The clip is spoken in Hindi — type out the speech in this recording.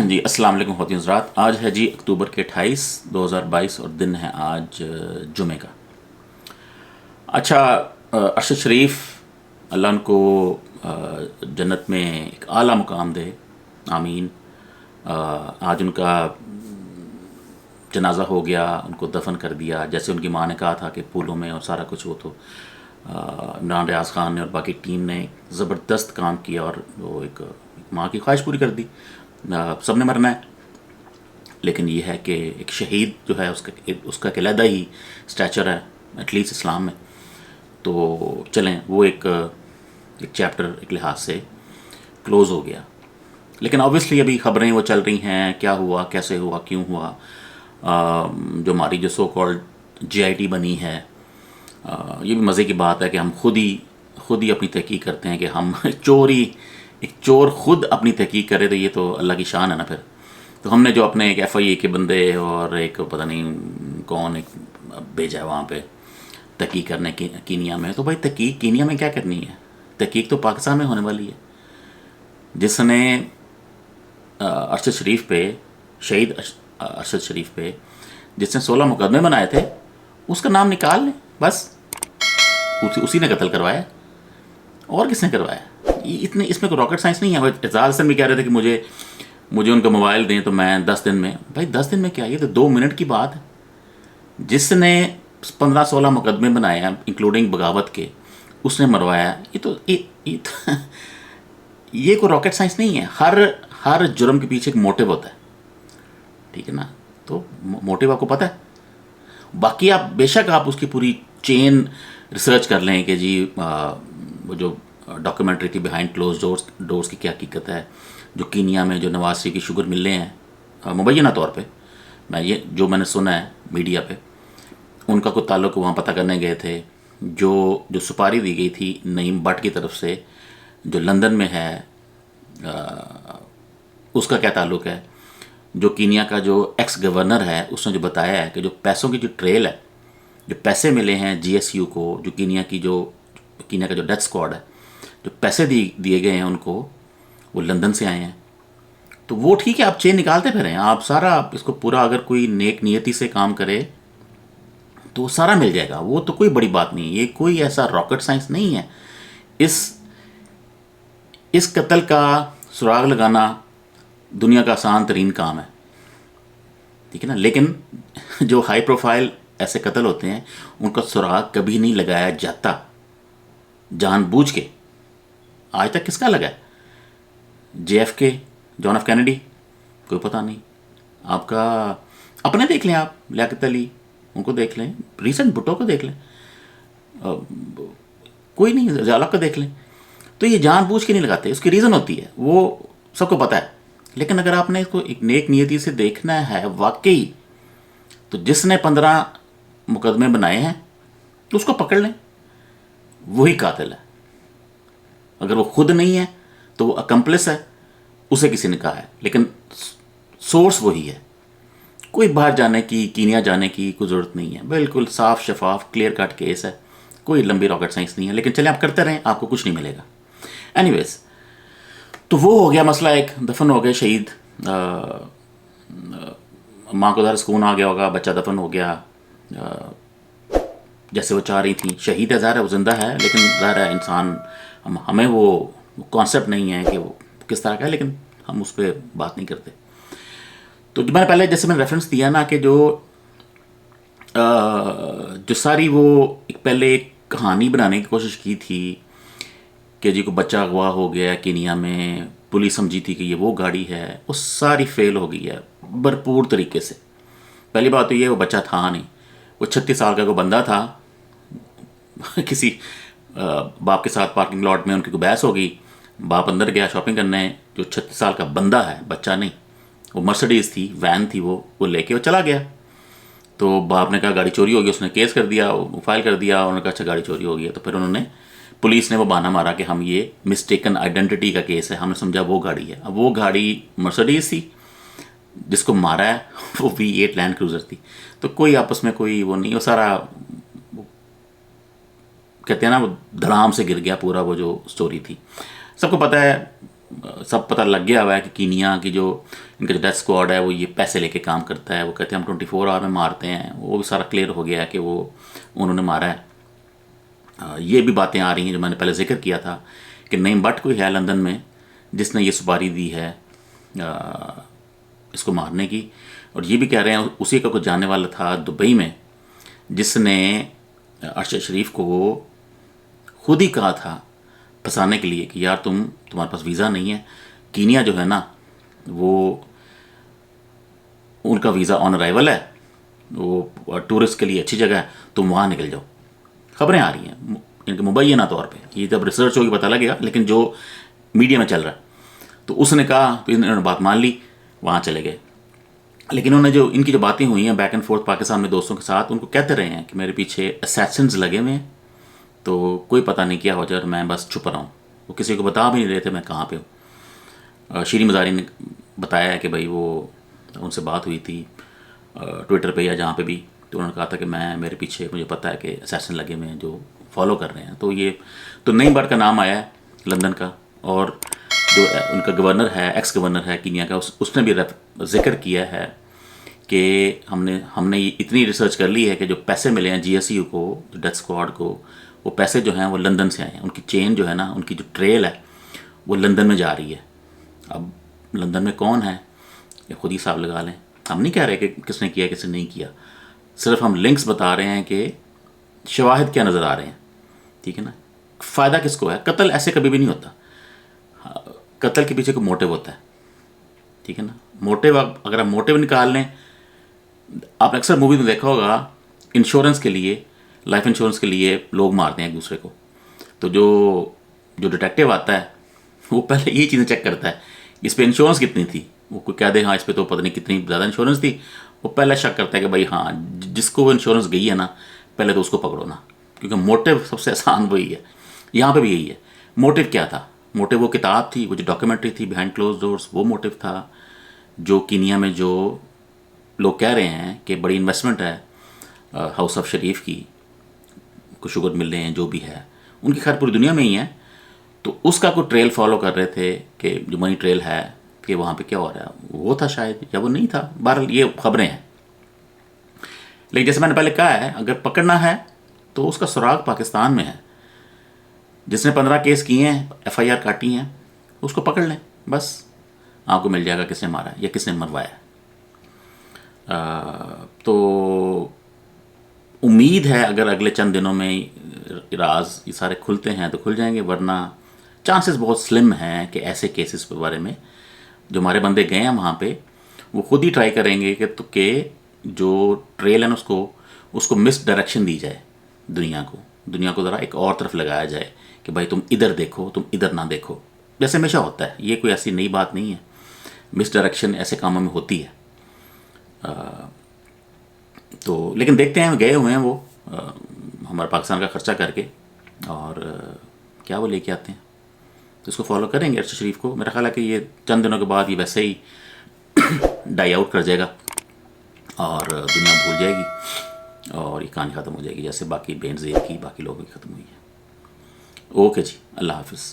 जी अस्सलाम वालेकुम ख़वातीन हज़रात। आज है जी अक्टूबर के 28 2022 और दिन है आज जुमे का। अच्छा, अरशद शरीफ अल्लाह उनको जन्नत में एक आला मुकाम दे, आमीन। आज उनका जनाजा हो गया, उनको दफन कर दिया जैसे उनकी माँ ने कहा था कि फूलों में और सारा कुछ। वो तो इमरान रियाज ख़ान ने और बाकी टीम ने ज़बरदस्त काम किया और वो एक माँ की ख्वाहिश पूरी कर दी। सब ने मरना है, लेकिन ये है कि एक शहीद जो है उसका एक अलहदा ही स्टैचर है एटलीस्ट इस्लाम में। तो चलें, वो एक चैप्टर एक लिहाज से क्लोज़ हो गया। लेकिन ऑब्वियसली अभी ख़बरें वो चल रही हैं, क्या हुआ, कैसे हुआ, क्यों हुआ। जो हमारी जो सो कॉल्ड JIT बनी है, ये भी मज़े की बात है कि हम खुद ही अपनी तहकीक करते हैं कि हम एक चोर खुद अपनी तहकीक करे, तो ये तो अल्लाह की शान है ना। फिर तो हमने जो अपने एक FIA के बंदे और एक पता नहीं कौन एक भेजा है वहाँ पे तहकीक करने की कीनिया में। तो भाई तहकीक कीनिया में क्या करनी है, तहकीक तो पाकिस्तान में होने वाली है। जिसने अरशद शरीफ पे, शहीद अरशद शरीफ पे जिसने 16 मुकदमे बनाए थे, उसका नाम निकाल लें बस। उसी ने कत्ल करवाया, और किसने करवाया? इतने इसमें कोई रॉकेट साइंस नहीं है। एजाज हसन भी कह रहे थे कि मुझे उनका मोबाइल दें तो मैं 10 दिन में। भाई 10 दिन में क्या, ये तो 2 मिनट की बात है। जिसने 15-16 मुकदमे बनाए हैं इंक्लूडिंग बगावत के, उसने मरवाया। ये कोई रॉकेट साइंस नहीं है। हर जुर्म के पीछे एक मोटिव होता है, ठीक है ना। तो मोटिव आपको पता है। बाकी आप बेशक आप उसकी पूरी चेन रिसर्च कर लें कि जी वो जो डॉक्यूमेंट्री थी बिहाइंड क्लोज डोर्स की क्या हकीकत है। जो कीनिया में जो नवाज शरीफ की शुगर मिलने हैं मुबैना तौर पे, जो मैंने सुना है मीडिया पे, उनका कोई ताल्लुक वहाँ पता करने गए थे। जो सुपारी दी गई थी नईम भट्ट की तरफ से जो लंदन में है, उसका क्या ताल्लुक है। जो कीनिया का जो एक्स गवर्नर है उसने जो बताया है कि जो पैसों की जो ट्रेल है, जो पैसे मिले हैं GSU को, जो कीनिया का जो डेथ स्क्वाड है, जो पैसे दिए गए हैं उनको, वो लंदन से आए हैं। तो वो ठीक है, आप चेन निकालते फिरें, आप सारा इसको पूरा अगर कोई नेक नियति से काम करे तो सारा मिल जाएगा। वो तो कोई बड़ी बात नहीं, ये कोई ऐसा रॉकेट साइंस नहीं है। इस कत्ल का सुराग लगाना दुनिया का आसान तरीन काम है, ठीक है ना। लेकिन जो हाई प्रोफाइल ऐसे कत्ल होते हैं उनका सुराग कभी नहीं लगाया जाता जानबूझ के। आज तक किसका लगा है? JFK, जॉन F कैनेडी, कोई पता नहीं। आपका अपने देख लें, आप लियाकत अली उनको देख लें, रिसेंट भुट्टो को देख लें, कोई नहीं, ज़िया को देख लें। तो ये जानबूझ के नहीं लगाते, उसकी रीज़न होती है, वो सबको पता है। लेकिन अगर आपने इसको एक नेक नियति से देखना है वाकई, तो जिसने 15 मुकदमे बनाए हैं तो उसको पकड़ लें, वही कातिल है। अगर वो खुद नहीं है तो वो अकम्प्लिस है, उसे किसी ने कहा है, लेकिन सोर्स वही है। कोई बाहर जाने की, कीनिया जाने की कोई ज़रूरत नहीं है। बिल्कुल साफ शफाफ क्लियर कट केस है, कोई लंबी रॉकेट साइंस नहीं है। लेकिन चले आप करते रहें, आपको कुछ नहीं मिलेगा। एनीवेज, तो वो हो गया मसला, एक दफन हो गए शहीद। माँ को ज़रा सुकून आ गया होगा, बच्चा दफन हो गया जैसे वो चाह रही थी। शहीद है, ज़ाहिर है वो ज़िंदा है, लेकिन ज़ाहिर है इंसान, हमें वो कॉन्सेप्ट नहीं है कि वो किस तरह का है, लेकिन हम उस पर बात नहीं करते। तो मैंने पहले जैसे मैंने रेफरेंस दिया ना कि जो सारी वो पहले एक कहानी बनाने की कोशिश की थी कि जी को बच्चा अगवा हो गया कीनिया में, पुलिस समझी थी कि ये वो गाड़ी है, वो सारी फेल हो गई है भरपूर तरीके से। पहली बात तो ये, वो बच्चा था नहीं, वो 36 साल का कोई बंदा था। किसी बाप के साथ पार्किंग लॉट में उनकी कोई बहस हो गई, बाप अंदर गया शॉपिंग करने, जो 36 साल का बंदा है, बच्चा नहीं, वो मर्सिडीज़ थी, वैन थी, वो लेके वो चला गया। तो बाप ने कहा गाड़ी चोरी हो गई, उसने केस कर दिया, वो फाइल कर दिया। उन्होंने कहा अच्छा गाड़ी चोरी हो गई है। तो फिर पुलिस ने वो बहाना मारा कि हम ये मिस्टेकन आइडेंटिटी का केस है, हमने समझा वो गाड़ी है। अब वो गाड़ी मर्सिडीज़ थी, जिसको मारा है वो V8 लैंड क्रूज़र थी। तो कोई आपस में कोई वो नहीं, वो सारा कहते हैं ना, वो धड़ाम से गिर गया पूरा, वो जो स्टोरी थी। सबको पता है सब पता लग गया हुआ है कि कीनिया की जो इनका जो डेथ स्क्वाड है वो ये पैसे लेके काम करता है। वो कहते हैं हम 24 आवर में मारते हैं, वो भी सारा क्लियर हो गया है कि वो उन्होंने मारा है। ये भी बातें आ रही हैं जो मैंने पहले जिक्र किया था कि नईम भट्ट कोई है लंदन में जिसने ये सुपारी दी है इसको मारने की। और ये भी कह रहे हैं उसी का कोई जानने वाला था दुबई में जिसने अरशद शरीफ को खुद ही कहा था फंसाने के लिए कि यार तुम्हारे पास वीज़ा नहीं है, कीनिया जो है ना वो उनका वीज़ा ऑन अराइवल है, वो टूरिस्ट के लिए अच्छी जगह है, तुम वहाँ निकल जाओ। खबरें आ रही हैं इनके मुबैना तौर पे, ये जब रिसर्च होगी पता लगेगा, लेकिन जो मीडिया में चल रहा है। तो उसने कहा, तो इन्होंने बात मान ली, वहाँ चले गए। लेकिन उन्होंने जो इनकी जो बातें हुई हैं बैक एंड फोर्थ पाकिस्तान में दोस्तों के साथ, उनको कहते रहे हैं कि मेरे पीछे असैसिन्स लगे हुए हैं, तो कोई पता नहीं क्या हो जाए और मैं बस छुप रहा हूँ। वो किसी को बता भी नहीं रहे थे मैं कहाँ पे हूँ। शीरी मज़ारी ने बताया है कि भाई वो उनसे बात हुई थी ट्विटर पे या जहाँ पे भी, तो उन्होंने कहा था कि मेरे पीछे मुझे पता है कि असैसिन लगे हुए हैं जो फॉलो कर रहे हैं। तो ये तो नईम भट्ट का नाम आया है लंदन का, और जो उनका गवर्नर है, एक्स गवर्नर है कीनिया का, उसने भी जिक्र किया है कि हमने इतनी रिसर्च कर ली है कि जो पैसे मिले हैं GSU को, जो डेथ स्क्वाड को, वो पैसे जो हैं वो लंदन से आए हैं। उनकी चेन जो है ना, उनकी जो ट्रेल है वो लंदन में जा रही है। अब लंदन में कौन है ये खुद ही हिसाब लगा लें। हम नहीं कह रहे कि किसने किया किसने नहीं किया, सिर्फ हम लिंक्स बता रहे हैं कि शवाहिद क्या नज़र आ रहे हैं, ठीक है ना। फ़ायदा किसको है? कत्ल ऐसे कभी भी नहीं होता, कत्ल के पीछे कोई मोटिव होता है, ठीक है ना। मोटिव, अगर आप मोटिव निकाल लें, आपने अक्सर मूवी में देखा होगा इंश्योरेंस के लिए, लाइफ इंश्योरेंस के लिए लोग मारते हैं एक दूसरे को। तो जो डिटेक्टिव आता है वो पहले यही चीज़ें चेक करता है, इस पर इंश्योरेंस कितनी थी, वो कोई कह दे हाँ इस पर तो पता नहीं कितनी ज़्यादा इंश्योरेंस थी, वो पहले शक करता है कि भाई हाँ जिसको वो इंश्योरेंस गई है ना पहले तो उसको पकड़ो ना, क्योंकि मोटिव सबसे आसान वही है। यहाँ पे भी यही है। मोटिव क्या था? मोटिव वो किताब थी, वो जो डॉक्यूमेंट्री थी बिहाइंड क्लोज डोर्स, वो मोटिव था। जो कीनिया में जो लोग कह रहे हैं कि बड़ी इन्वेस्टमेंट है हाउस ऑफ शरीफ की, कुछ शुगर मिल रहे हैं जो भी है, उनकी खैर पूरी दुनिया में ही है, तो उसका कोई ट्रेल फॉलो कर रहे थे कि जो मनी ट्रेल है कि वहाँ पे क्या हो रहा है, वो था शायद या वो नहीं था। बहरहाल ये खबरें हैं। लेकिन जैसे मैंने पहले कहा है, अगर पकड़ना है तो उसका सुराग पाकिस्तान में है। जिसने 15 केस किए हैं, FIR काटी हैं, उसको पकड़ लें, बस आपको मिल जाएगा किसने मारा या किसने मरवाया। तो उम्मीद है अगर अगले चंद दिनों में राज ये सारे खुलते हैं तो खुल जाएंगे, वरना चांसेस बहुत स्लिम हैं कि ऐसे केसेस के बारे में जो हमारे बंदे गए हैं वहाँ पे, वो खुद ही ट्राई करेंगे कि जो ट्रेल है ना उसको मिस डायरेक्शन दी जाए, दुनिया को ज़रा एक और तरफ लगाया जाए कि भाई तुम इधर देखो, तुम इधर ना देखो, जैसे हमेशा होता है। ये कोई ऐसी नई बात नहीं है, मिस डायरेक्शन ऐसे कामों में होती है। तो लेकिन देखते हैं, गए हुए हैं वो हमारे पाकिस्तान का खर्चा करके, और क्या वो लेके आते हैं, तो इसको फॉलो करेंगे अरशद शरीफ को। मेरा ख्याल है कि ये चंद दिनों के बाद ये वैसे ही डाई आउट कर जाएगा और दुनिया भूल जाएगी और ये कहानी ख़त्म हो जाएगी, जैसे बाकी बेनज़ीर की बाकी लोगों की ख़त्म हुई है। ओके जी, अल्लाह हाफिज़।